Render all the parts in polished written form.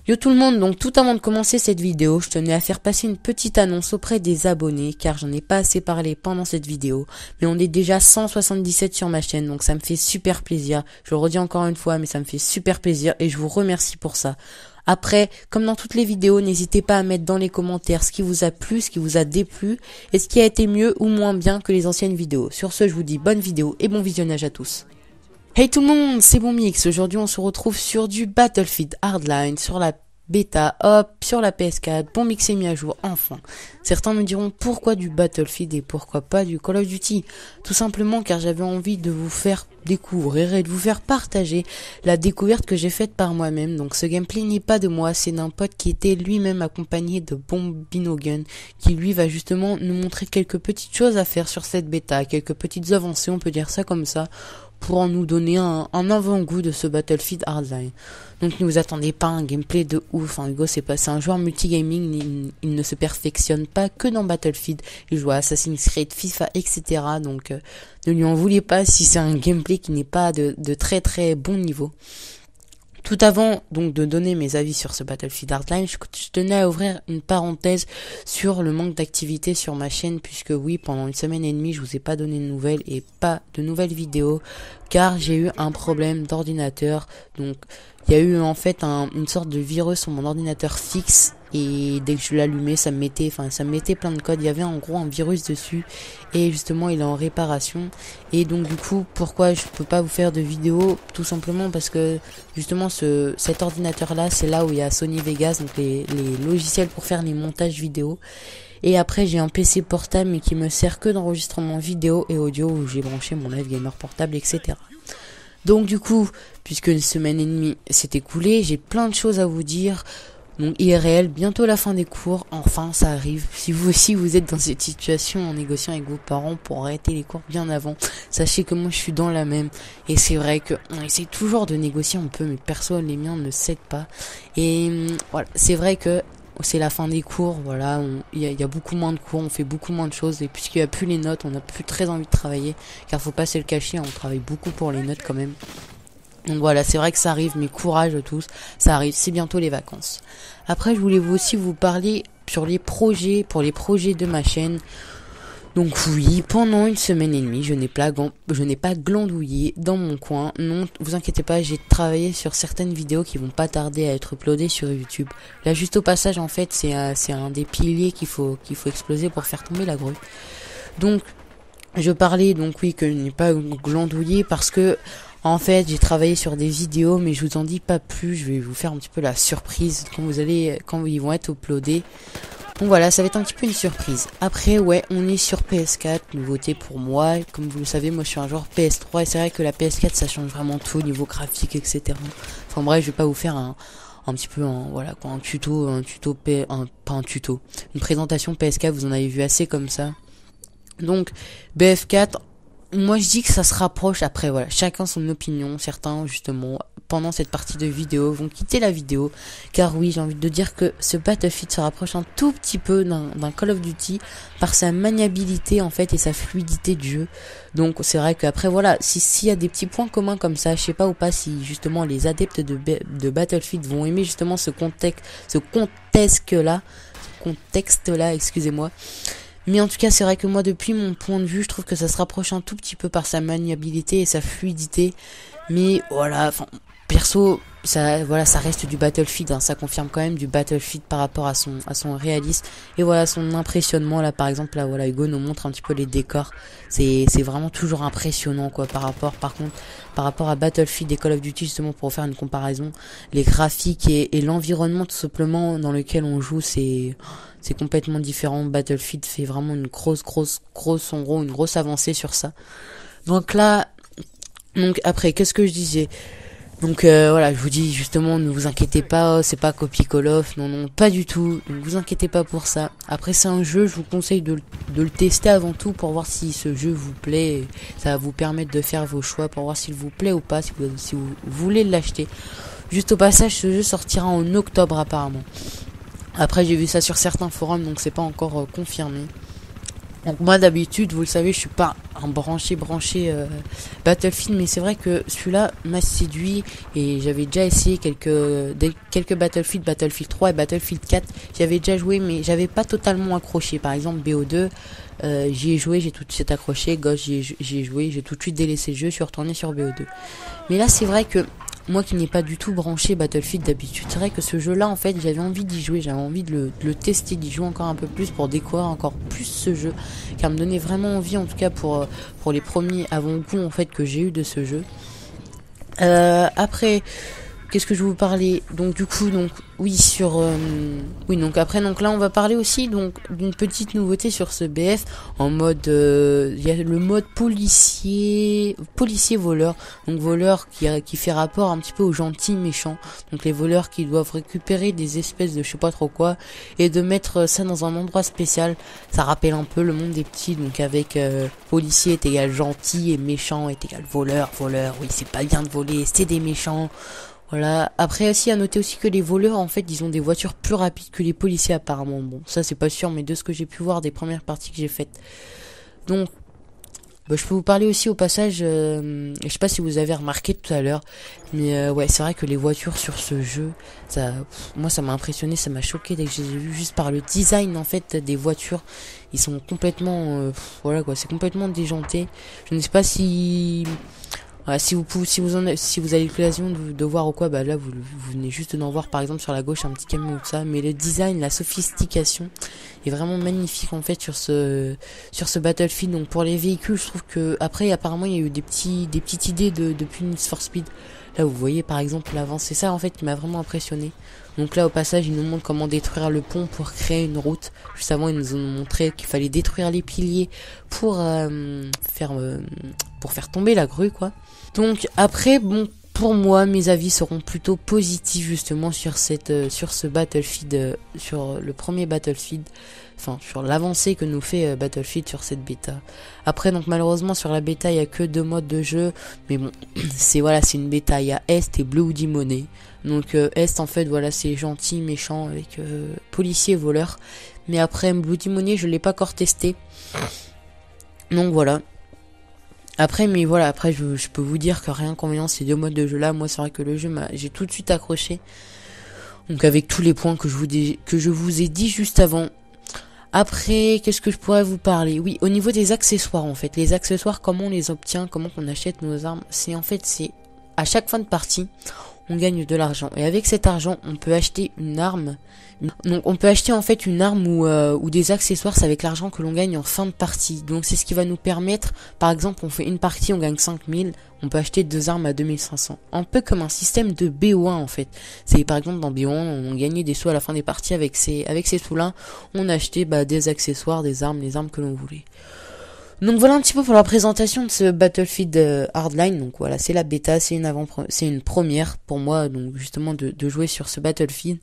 Yo tout le monde, donc tout avant de commencer cette vidéo, je tenais à faire passer une petite annonce auprès des abonnés car j'en ai pas assez parlé pendant cette vidéo, mais on est déjà 177 sur ma chaîne donc ça me fait super plaisir. Je le redis encore une fois mais ça me fait super plaisir et je vous remercie pour ça. Après, comme dans toutes les vidéos, n'hésitez pas à mettre dans les commentaires ce qui vous a plu, ce qui vous a déplu et ce qui a été mieux ou moins bien que les anciennes vidéos. Sur ce, je vous dis bonne vidéo et bon visionnage à tous. Hey tout le monde, c'est Bonmix. Aujourd'hui, on se retrouve sur du Battlefield Hardline, sur la bêta, hop, sur la PS4. Bonmix est mis à jour, enfin. Certains me diront pourquoi du Battlefield et pourquoi pas du Call of Duty. Tout simplement car j'avais envie de vous faire découvrir et de vous faire partager la découverte que j'ai faite par moi-même. Donc ce gameplay n'est pas de moi, c'est d'un pote qui était lui-même accompagné de Bombinogun, qui lui va justement nous montrer quelques petites choses à faire sur cette bêta, quelques petites avancées, on peut dire ça comme ça, pour en nous donner un avant-goût de ce Battlefield Hardline. Donc ne vous attendez pas à un gameplay de ouf, hein. Hugo c'est un joueur multigaming, il ne se perfectionne pas que dans Battlefield, il joue à Assassin's Creed, FIFA, etc. Donc ne lui en voulez pas si c'est un gameplay qui n'est pas de très très bon niveau. Tout avant donc de donner mes avis sur ce Battlefield Hardline, je tenais à ouvrir une parenthèse sur le manque d'activité sur ma chaîne, puisque oui, pendant une semaine et demie, je vous ai pas donné de nouvelles et pas de nouvelles vidéos, car j'ai eu un problème d'ordinateur. Donc il y a eu en fait une sorte de virus sur mon ordinateur fixe, et dès que je l'allumais, ça me mettait plein de codes. Il y avait en gros un virus dessus, et justement il est en réparation. Et donc du coup, pourquoi je peux pas vous faire de vidéo? Tout simplement parce que justement cet ordinateur là, c'est là où il y a Sony Vegas, donc les logiciels pour faire les montages vidéo. Et après j'ai un PC portable mais qui me sert que d'enregistrement vidéo et audio, où j'ai branché mon live gamer portable, etc. Donc du coup, puisque une semaine et demie s'est écoulée, j'ai plein de choses à vous dire. Donc IRL, bientôt la fin des cours, enfin ça arrive. Si vous aussi vous êtes dans cette situation en négociant avec vos parents pour arrêter les cours bien avant, sachez que moi je suis dans la même. Et c'est vrai que on essaie toujours de négocier un peu, mais perso les miens ne cèdent pas. Et voilà, c'est vrai que c'est la fin des cours, voilà, il y a beaucoup moins de cours, on fait beaucoup moins de choses, et puisqu'il n'y a plus les notes, on n'a plus très envie de travailler, car faut pas se le cacher, on travaille beaucoup pour les notes quand même. Donc voilà, c'est vrai que ça arrive, mais courage à tous, ça arrive, c'est bientôt les vacances. Après, je voulais aussi vous parler pour les projets de ma chaîne. Donc oui, pendant une semaine et demie, je n'ai pas glandouillé dans mon coin. Non, vous inquiétez pas, j'ai travaillé sur certaines vidéos qui vont pas tarder à être uploadées sur YouTube. Là, juste au passage, en fait, c'est un des piliers qu'il faut exploser pour faire tomber la grue. Donc, je parlais donc oui que je n'ai pas glandouillé parce que en fait j'ai travaillé sur des vidéos, mais je vous en dis pas plus. Je vais vous faire un petit peu la surprise quand ils vont être uploadés. Donc voilà, ça va être un petit peu une surprise. Après, ouais, on est sur PS4, nouveauté pour moi. Comme vous le savez, moi je suis un joueur PS3 et c'est vrai que la PS4 ça change vraiment tout au niveau graphique, etc. Enfin bref, je vais pas vous faire un petit peu une présentation PS4, vous en avez vu assez comme ça. Donc BF4, moi je dis que ça se rapproche. Après voilà, chacun son opinion. Certains justement pendant cette partie de vidéo vont quitter la vidéo, car oui, j'ai envie de dire que ce Battlefield se rapproche un tout petit peu d'un Call of Duty par sa maniabilité en fait et sa fluidité de jeu. Donc c'est vrai qu'après voilà, s'il y a des petits points communs comme ça, je sais pas ou pas si justement les adeptes de Battlefield vont aimer justement ce contexte là, excusez-moi. Mais en tout cas, c'est vrai que moi, depuis mon point de vue, je trouve que ça se rapproche un tout petit peu par sa maniabilité et sa fluidité. Mais voilà, enfin, perso, ça reste du Battlefield, hein, ça confirme quand même du Battlefield par rapport à son réalisme. Et voilà, son impressionnement, là, par exemple, là, voilà, Hugo nous montre un petit peu les décors. C'est vraiment toujours impressionnant, quoi, par rapport à Battlefield et Call of Duty, justement, pour faire une comparaison. Les graphiques et l'environnement, tout simplement, dans lequel on joue, c'est complètement différent. Battlefield fait vraiment une grosse avancée sur ça. Donc là, après, qu'est-ce que je disais? Donc voilà, je vous dis justement, ne vous inquiétez pas, c'est pas copie Call of, non, pas du tout, ne vous inquiétez pas pour ça. Après c'est un jeu, je vous conseille de le tester avant tout pour voir si ce jeu vous plaît, ça va vous permettre de faire vos choix pour voir s'il vous plaît ou pas, si vous voulez l'acheter. Juste au passage, ce jeu sortira en octobre apparemment. Après j'ai vu ça sur certains forums, donc c'est pas encore confirmé. Donc moi d'habitude, vous le savez, je suis pas un branché Battlefield, mais c'est vrai que celui-là m'a séduit et j'avais déjà essayé quelques Battlefield 3 et Battlefield 4. J'avais déjà joué, mais j'avais pas totalement accroché. Par exemple BO2, j'y ai joué, j'ai tout de suite accroché. Ghost, j'y ai joué, j'ai tout de suite délaissé le jeu, je suis retourné sur BO2. Mais là, c'est vrai que moi qui n'ai pas du tout branché Battlefield d'habitude, c'est vrai que ce jeu-là, en fait, j'avais envie d'y jouer, j'avais envie de le tester, d'y jouer encore un peu plus pour découvrir encore plus ce jeu, car me donnait vraiment envie, en tout cas pour les premiers avant-goûts en fait que j'ai eu de ce jeu. Après, qu'est-ce que je vais vous parler? Donc du coup, donc oui donc après donc là on va parler aussi donc d'une petite nouveauté sur ce BF en mode il y a le mode policier voleur, donc voleur qui fait rapport un petit peu aux gentils méchants, donc les voleurs qui doivent récupérer des espèces de je sais pas trop quoi et de mettre ça dans un endroit spécial. Ça rappelle un peu le monde des petits, donc avec policier est égal gentil et méchant est égal voleur, oui c'est pas bien de voler, c'est des méchants. Voilà. Après aussi à noter aussi que les voleurs en fait ils ont des voitures plus rapides que les policiers apparemment. Bon ça c'est pas sûr, mais de ce que j'ai pu voir des premières parties que j'ai faites. Donc je peux vous parler aussi au passage, je sais pas si vous avez remarqué tout à l'heure, mais ouais c'est vrai que les voitures sur ce jeu, moi ça m'a impressionné, ça m'a choqué dès que je les ai vues, juste par le design en fait des voitures. Ils sont complètement, voilà quoi, c'est complètement déjanté. Je ne sais pas si... Voilà, si vous avez l'occasion de voir ou quoi, bah là vous venez juste d'en voir par exemple sur la gauche un petit camion ou tout ça, mais le design, la sophistication est vraiment magnifique en fait sur ce Battlefield. Donc pour les véhicules, je trouve que après apparemment il y a eu des petites idées depuis Need for Speed. Là vous voyez par exemple l'avant, c'est ça en fait qui m'a vraiment impressionné. Donc là au passage ils nous montrent comment détruire le pont pour créer une route. Juste avant ils nous ont montré qu'il fallait détruire les piliers pour faire tomber la grue quoi. Donc après bon pour moi mes avis seront plutôt positifs justement sur ce Battlefield, sur le premier Battlefield, enfin sur l'avancée que nous fait Battlefield sur cette bêta. Après donc malheureusement sur la bêta il y a que 2 modes de jeu, mais bon c'est une bêta, il y a Est et Bloody Money. Donc Est en fait voilà c'est gentil méchant avec policier voleur, mais après Bloody Money je l'ai pas encore testé. Donc voilà. Après je peux vous dire que rien qu'en voyant ces 2 modes de jeu là, moi c'est vrai que le jeu j'ai tout de suite accroché. Donc avec tous les points que je vous ai dit juste avant. Après, qu'est-ce que je pourrais vous parler? Oui, au niveau des accessoires en fait. Les accessoires, comment on les obtient, comment on achète nos armes, c'est à chaque fin de partie, on gagne de l'argent. Et avec cet argent, on peut acheter une arme. Donc on peut acheter en fait une arme ou des accessoires, c'est avec l'argent que l'on gagne en fin de partie. Donc c'est ce qui va nous permettre, par exemple on fait une partie, on gagne 5000, on peut acheter 2 armes à 2500. Un peu comme un système de BO1 en fait. C'est par exemple dans BO1 on gagnait des sous à la fin des parties avec ces sous-là, on achetait des accessoires, des armes, les armes que l'on voulait. Donc voilà un petit peu pour la présentation de ce Battlefield Hardline. Donc voilà, c'est la bêta, c'est une première pour moi, donc justement de jouer sur ce Battlefield.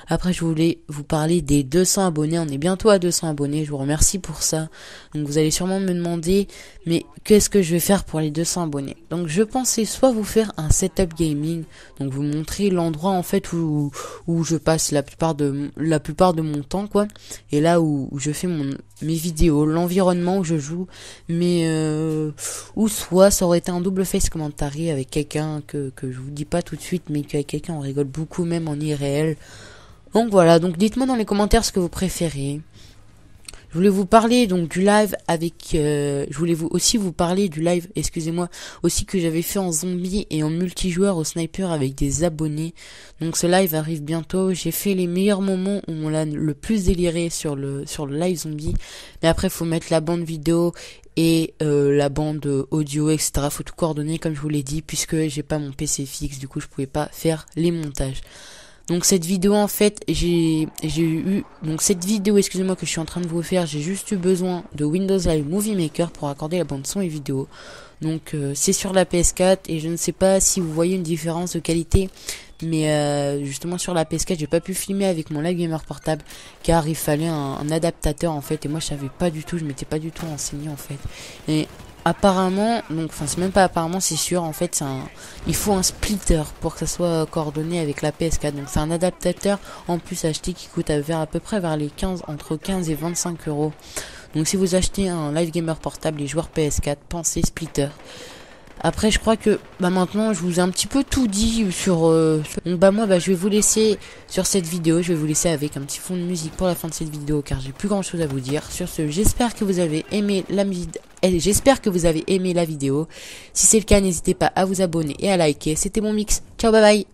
Après je voulais vous parler des 200 abonnés, on est bientôt à 200 abonnés, je vous remercie pour ça. Donc vous allez sûrement me demander, mais qu'est-ce que je vais faire pour les 200 abonnés? Donc je pensais soit vous faire un setup gaming, donc vous montrer l'endroit en fait où je passe la plupart de mon temps quoi, et là où je fais mes vidéos, l'environnement où je joue, mais ou soit ça aurait été un double face commentary avec quelqu'un que je vous dis pas tout de suite, mais qu'avec quelqu'un on rigole beaucoup même en IRL. Donc voilà, donc dites-moi dans les commentaires ce que vous préférez. Je voulais vous parler donc du live je voulais aussi vous parler du live, excusez-moi, aussi que j'avais fait en zombie et en multijoueur au sniper avec des abonnés. Donc ce live arrive bientôt. J'ai fait les meilleurs moments où on l'a le plus déliré sur le live zombie. Mais après faut mettre la bande vidéo et la bande audio, etc. Faut tout coordonner comme je vous l'ai dit, puisque j'ai pas mon PC fixe, du coup je pouvais pas faire les montages. Donc cette vidéo en fait cette vidéo excusez-moi que je suis en train de vous faire, j'ai juste eu besoin de Windows Live Movie Maker pour accorder la bande son et vidéo. Donc c'est sur la PS4 et je ne sais pas si vous voyez une différence de qualité, mais justement sur la PS4 j'ai pas pu filmer avec mon live gamer portable car il fallait un adaptateur en fait, et moi je savais pas du tout, je m'étais pas du tout renseigné en fait. Et apparemment, donc enfin c'est même pas apparemment, c'est sûr en fait, il faut un splitter pour que ça soit coordonné avec la PS4. Donc c'est un adaptateur en plus acheté qui coûte à peu près vers les entre 15 et 25 euros. Donc si vous achetez un Live Gamer portable et joueur PS4, pensez Splitter. Après je crois que maintenant je vous ai un petit peu tout dit sur donc moi je vais vous laisser sur cette vidéo, je vais vous laisser avec un petit fond de musique pour la fin de cette vidéo car j'ai plus grand chose à vous dire. Sur ce, j'espère que vous avez aimé la vidéo. Si c'est le cas, n'hésitez pas à vous abonner et à liker. C'était mon mix. Ciao, bye bye.